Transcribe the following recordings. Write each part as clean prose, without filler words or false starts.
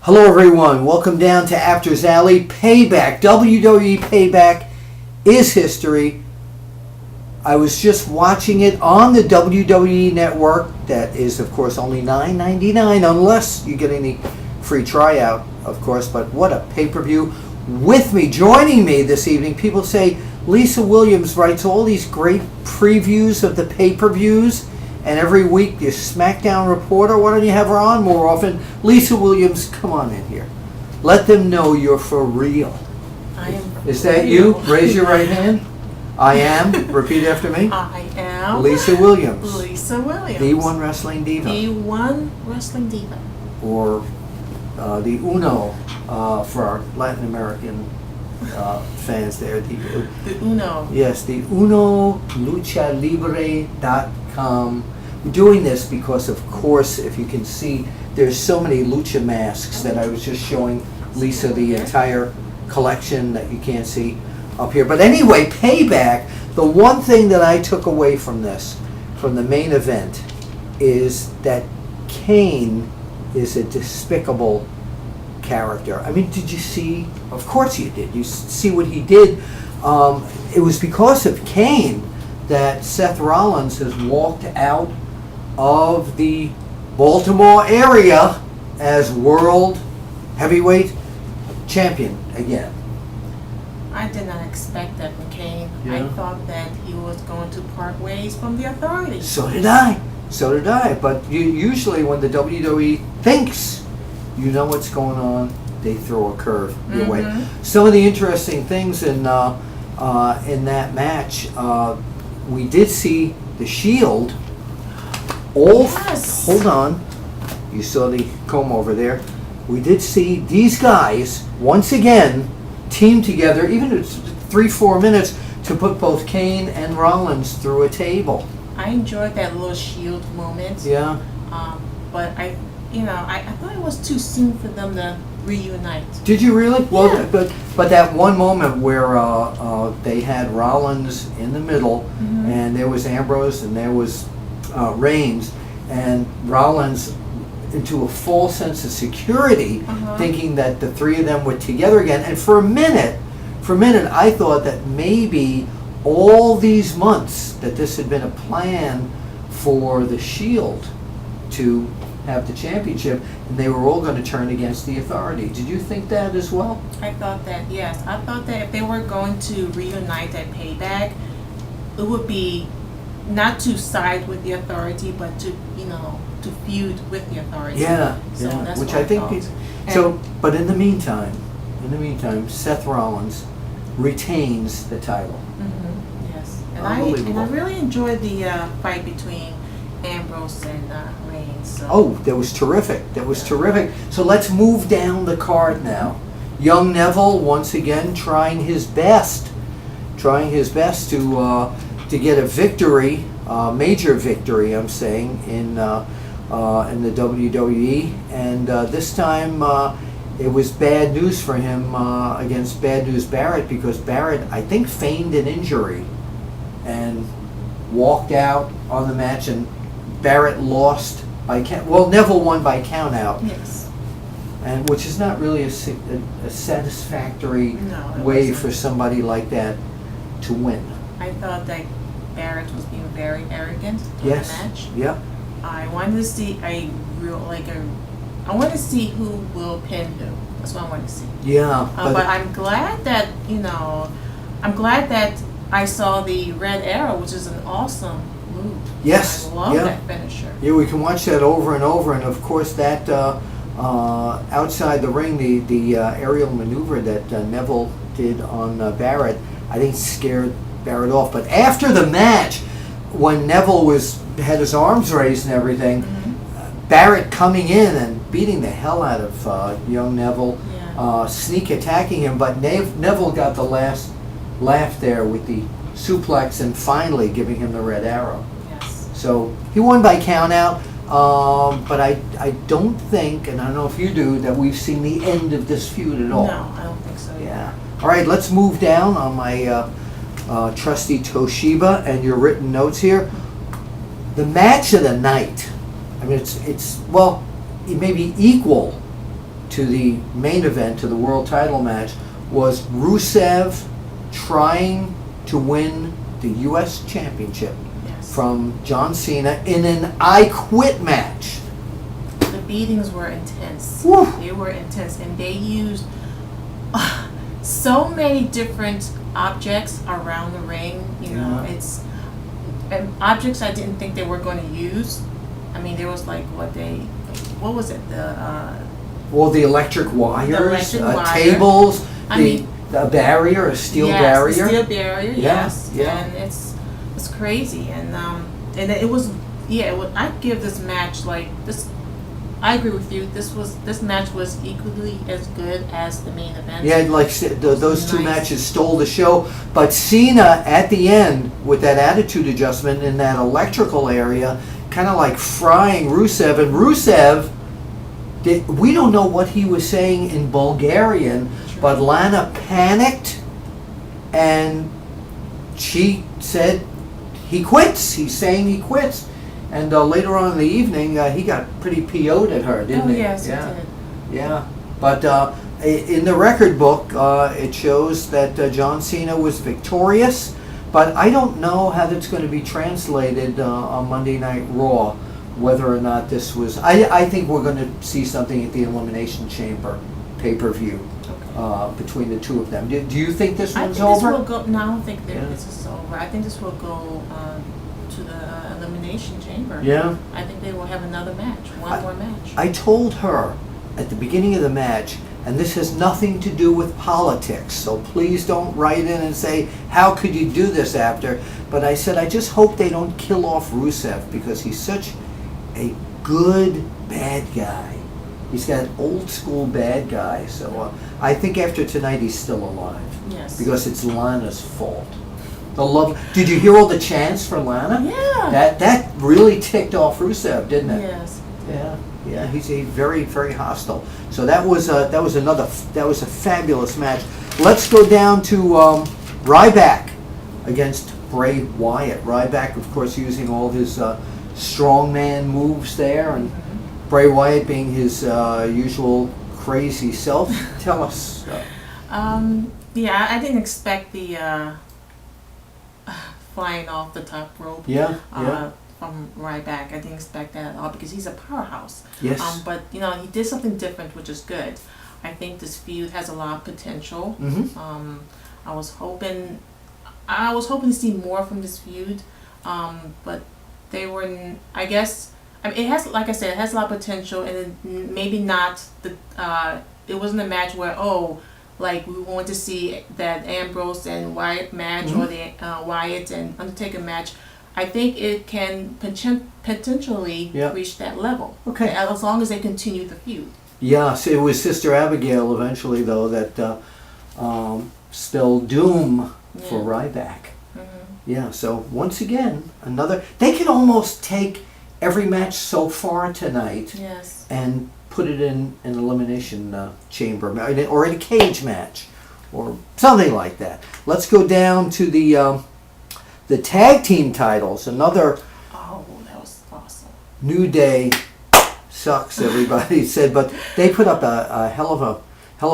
Hello everyone, welcome down to Apter's Alley. Payback, WWE Payback is history. I was just watching it on the WWE Network. That is, of course, only $9.99 unless you get any free tryout, of course. But what a pay-per-view. With me, joining me this evening, people say Lisa Williams writes all these great previews of the pay-per-views. And every week, your SmackDown reporter, why don't you have her on more often? Lisa Williams, come on in here. Let them know you're for real. I am. Is that you? Raise your right hand. I am. Repeat after me. I am. Lisa Williams. Lisa Williams. The One Wrestling Diva. The One Wrestling Diva. Or the Uno for our Latin American fans there. The Uno. Yes, the UnoLuchaLibre.com. We're doing this because, of course, if you can see, there's so many lucha masks that I was just showing Lisa the entire collection that you can't see up here. But anyway, Payback, the one thing that I took away from this, from the main event, is that Kane is a despicable character. I mean, did you see? Of course you did. You see what he did. It was because of Kane that Seth Rollins has walked out of the Baltimore area as world heavyweight champion again. I did not expect that from Kane. Yeah. I thought that he was going to part ways from the Authority. So did I. So did I. But usually when the WWE thinks you know what's going on, they throw a curve your way. Some of the interesting things in that match, we did see the Shield. Yes. Hold on. You saw the comb over there. We did see these guys once again team together, even if it's 3-4 minutes, to put both Kane and Rollins through a table. I enjoyed that little Shield moment. Yeah. But I thought it was too soon for them to reunite. Did you really? Well, Yeah. but that one moment where they had Rollins in the middle, and there was Ambrose and there was Reigns, and Rollins into a false sense of security, thinking that the three of them were together again. And for a minute, I thought that maybe all these months that this had been a plan for the Shield to have the championship, and they were all going to turn against the Authority. Did you think that as well? I thought that, yes. I thought that if they were going to reunite at Payback, it would be not to side with the Authority, but to feud with the Authority. Yeah, So that's which what I think thought. is so. But in the meantime, Seth Rollins retains the title. Yes, and I really enjoyed the fight between Ambrose and Reigns. So. Oh, that was terrific. Terrific. So let's move down the card now. Young Neville once again trying his best to get a victory, major victory. I'm saying in the WWE, and this time it was bad news for him against Bad News Barrett, because Barrett, I think, feigned an injury and walked out on the match, and Barrett lost by count. Well, Neville won by count out. Yes. And which is not really a satisfactory it way wasn't. for somebody like that to win. I thought that Barrett was being very arrogant in Yes. the match. Yep. I wanted to see I wanted to see who will pin who. That's what I wanted to see. Yeah. But I'm glad that I saw the Red Arrow, which is an awesome move. Yes, I love yeah. that finisher. Yeah, we can watch that over and over, and of course that outside the ring, the aerial maneuver that Neville did on Barrett, I think scared Barrett off. But after the match, when Neville had his arms raised and everything, Barrett coming in and beating the hell out of young Neville, sneak attacking him, but Neville got the last laugh there with the suplex and finally giving him the Red Arrow. Yes. So he won by count out, but I don't think, and I don't know if you do, that we've seen the end of this feud at all. No, I don't think so. Yeah. All right, let's move down on my trusty Toshiba and your written notes here. The match of the night. I mean, it's well, it may be equal to the main event, to the world title match, was Rusev trying to win the U.S. Championship from John Cena in an I Quit match. The beatings were intense. Woo. They were intense, and they used so many different objects around the ring. You know, it's objects I didn't think they were going to use. I mean, there was like what was it? Well, the electric wires, wire. Tables, a barrier, a steel barrier. Yes, steel barrier. Yes, yeah. And it's crazy, and it was I'd give this match like this. I agree with you. This match was equally as good as the main event. Yeah, like those two matches stole the show. But Cena at the end with that attitude adjustment in that electrical area, kind of like frying Rusev. And Rusev, we don't know what he was saying in Bulgarian, but Lana panicked and she said he quits. He's saying he quits. And later on in the evening, he got pretty PO'd at her, didn't he? Oh, yes, he did. Yeah. But in the record book, it shows that John Cena was victorious. But I don't know how that's going to be translated on Monday Night Raw, whether or not this was... I think we're going to see something at the Elimination Chamber pay-per-view between the two of them. Do you think this one's over? No, I don't think this is over. I think this will go to the Elimination Chamber. Yeah. I think they will have another match, one more match. I told her at the beginning of the match, and this has nothing to do with politics, so please don't write in and say, how could you do this, Apter? But I said, I just hope they don't kill off Rusev, because he's such a good bad guy. He's got an old school bad guy, so I think after tonight he's still alive. Yes. Because it's Lana's fault. The love. Did you hear all the chants for Lana? Yeah. That really ticked off Rusev, didn't it? Yes. Yeah, he's a very, very hostile. So that was a fabulous match. Let's go down to Ryback against Bray Wyatt. Ryback, of course, using all his strongman moves there, and Bray Wyatt being his usual crazy self. Tell us. Yeah, I didn't expect the flying off the top rope. Yeah. From Ryback. I didn't expect that at all because he's a powerhouse. Yes. But he did something different, which is good. I think this feud has a lot of potential. Mm-hmm. I was hoping to see more from this feud, but they were. I guess. I mean, it has, like I said, it has a lot of potential, and maybe not the. It wasn't a match where like we want to see that Ambrose and Wyatt match or the Wyatt and Undertaker match. I think it can potentially reach that level. Okay. As long as they continue the feud. Yes, it was Sister Abigail eventually, though, that spelled doom for Ryback. Mm-hmm. Yeah, so once again, they can almost take every match so far tonight and put it in an elimination chamber or in a cage match or something like that. Let's go down to the tag team titles. Another. Oh, that was awesome. New Day sucks, everybody said, but they put up a hell of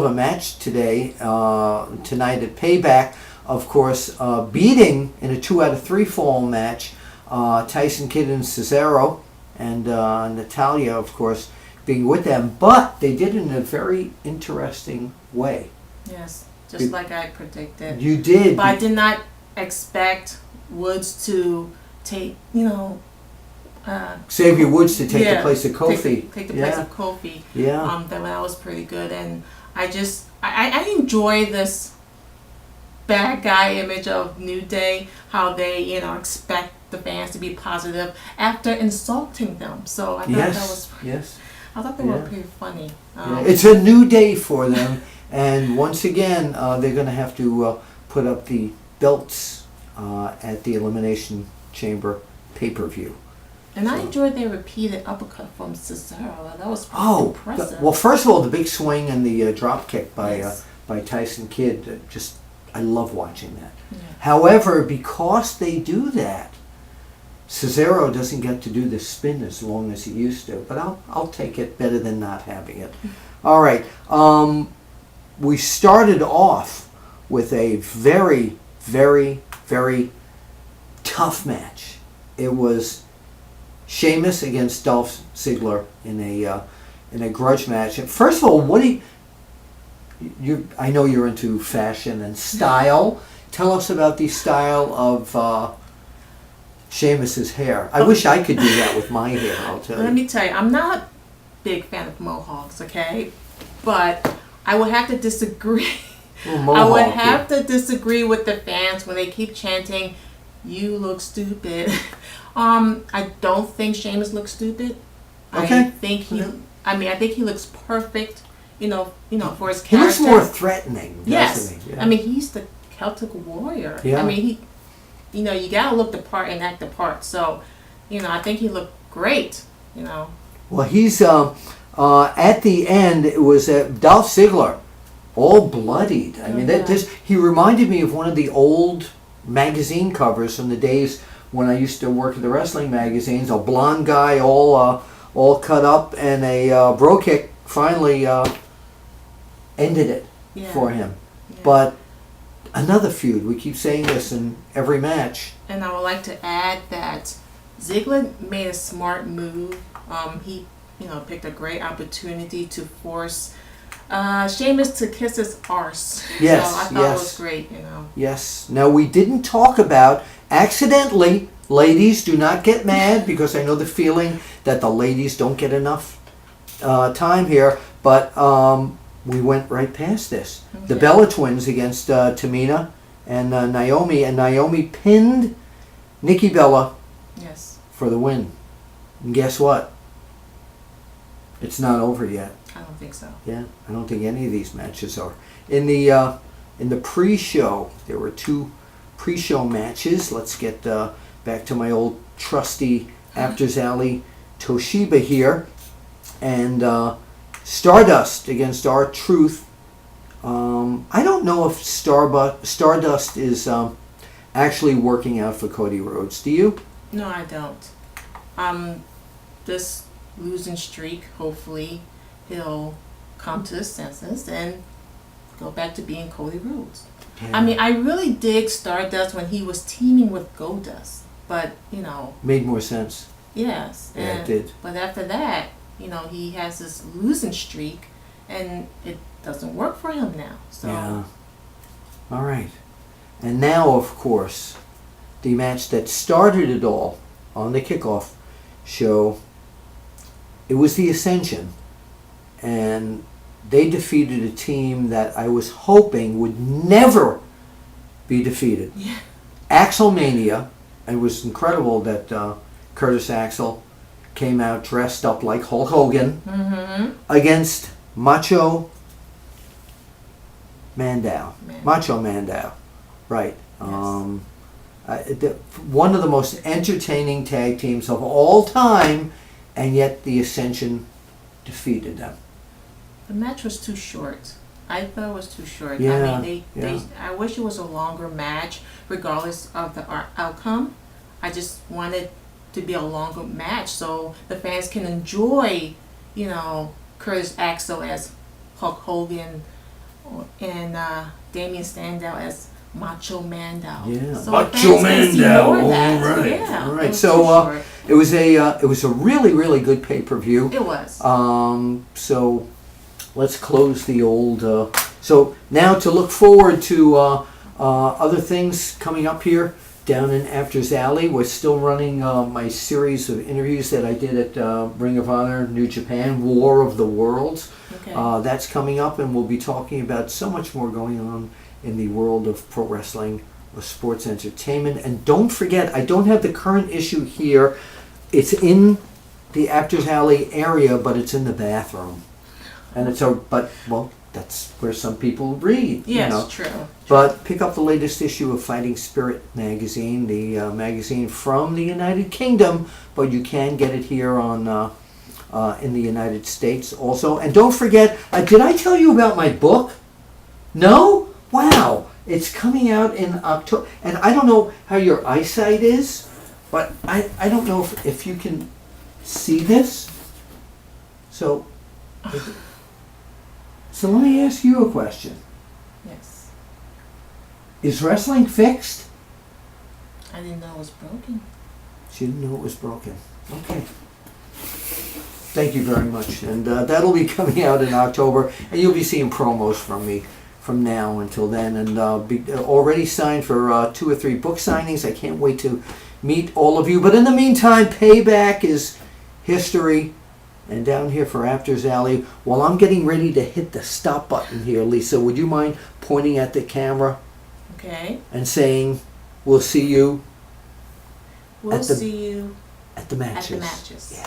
a match tonight at Payback. Of course, beating in a 2 out of 3 fall match Tyson Kidd and Cesaro, and Natalia, of course, being with them, but they did it in a very interesting way. Yes, just like I predicted. You did. But I did not expect Woods to take, Xavier Woods to take the place of Kofi. Take the place of Kofi. Yeah. That was pretty good, and I enjoy this bad guy image of New Day, how they expect the fans to be positive after insulting them. So I thought that was I thought they were pretty funny. It's a new day for them, and once again they're going to have to put up the belts at the Elimination Chamber pay-per-view. And I enjoyed their repeated uppercut from Cesaro. That was pretty impressive. Well, first of all, the big swing and the drop kick by Tyson Kidd, I love watching that. Yeah. However, because they do that, Cesaro doesn't get to do the spin as long as he used to, but I'll take it better than not having it. All right. We started off with a very, very, very tough match. It was Sheamus against Dolph Ziggler in a grudge match. And first of all, what do you? I know you're into fashion and style. Tell us about the style of Sheamus's hair. I wish I could do that with my hair. I'll tell you. Let me tell you, I'm not a big fan of mohawks, okay? But I would have to disagree. Well, I would mohawk, have to disagree with the fans when they keep chanting, "You look stupid." I don't think Sheamus looks stupid. Okay. I think I think he looks perfect. For his character. He looks more threatening, doesn't Yes. he? Yeah. I mean, he's the Celtic warrior. Yeah. I mean, you gotta look the part and act the part. So, I think he looked great. Well, he's at the end. It was Dolph Ziggler, all bloodied. I mean, he reminded me of one of the old magazine covers from the days when I used to work at the wrestling magazines. A blonde guy, all cut up, and a bro kick finally ended it for him. Yeah. But another feud. We keep saying this in every match. And I would like to add that Ziggler made a smart move. He, picked a great opportunity to force Sheamus to kiss his arse. Yes, so I thought it was great. Yes. Now, we didn't talk about, accidentally, ladies, do not get mad, because I know the feeling that the ladies don't get enough time here, but we went right past this. Okay. The Bella Twins against Tamina and Naomi, and Naomi pinned Nikki Bella for the win. And guess what? It's not over yet. I don't think so. Yeah, I don't think any of these matches are. In the pre-show, there were 2 pre-show matches. Let's get back to my old trusty Apter's Alley Toshiba here. And Stardust against R-Truth. I don't know if Stardust is actually working out for Cody Rhodes. Do you? No, I don't. This losing streak, hopefully he'll come to his senses and go back to being Cody Rhodes. Yeah. I mean, I really dig Stardust when he was teaming with Goldust, but made more sense. Yes. Yeah, it did. But after that, he has this losing streak, and it doesn't work for him now. So. Yeah. All right. And now, of course, the match that started it all on the kickoff show, it was the Ascension. And they defeated a team that I was hoping would never be defeated. Yeah. Axelmania. It was incredible that Curtis Axel came out dressed up like Hulk Hogan against Macho Mandow. Macho Mandow. Right. Yes. One of the most entertaining tag teams of all time, and yet the Ascension defeated them. The match was too short. I thought it was too short. Yeah, I mean, I wish it was a longer match, regardless of the outcome. I just wanted to be a longer match so the fans can enjoy, Curtis Axel as Hulk Hogan and Damian Sandow as Macho Mandow. Yeah, so Macho Mandow. All right, yeah, all right. So it was a really, really good pay-per-view. It was. So let's close the old. So now to look forward to other things coming up here down in Apter's Alley. We're still running my series of interviews that I did at Ring of Honor, New Japan, War of the Worlds. Okay. That's coming up, and we'll be talking about so much more going on in the world of pro wrestling, of sports entertainment. And don't forget, I don't have the current issue here. It's in the Apter's Alley area, but it's in the bathroom. And that's where some people read. Yes, true. But pick up the latest issue of Fighting Spirit magazine, the magazine from the United Kingdom, but you can get it here on in the United States also. And don't forget, did I tell you about my book? No? Wow. It's coming out in October. And I don't know how your eyesight is, But I don't know if you can see this. So let me ask you a question. Yes. Is wrestling fixed? I didn't know it was broken. She didn't know it was broken. Okay. Thank you very much. And that'll be coming out in October. And you'll be seeing promos from me from now until then. And be already signed for 2 or 3 book signings. I can't wait to meet all of you. But in the meantime, Payback is history. And down here for Apter's Alley, while I'm getting ready to hit the stop button here, Lisa, would you mind pointing at the camera Okay. and saying, we'll see you We'll At the- see you at the matches? at the matches. Yeah.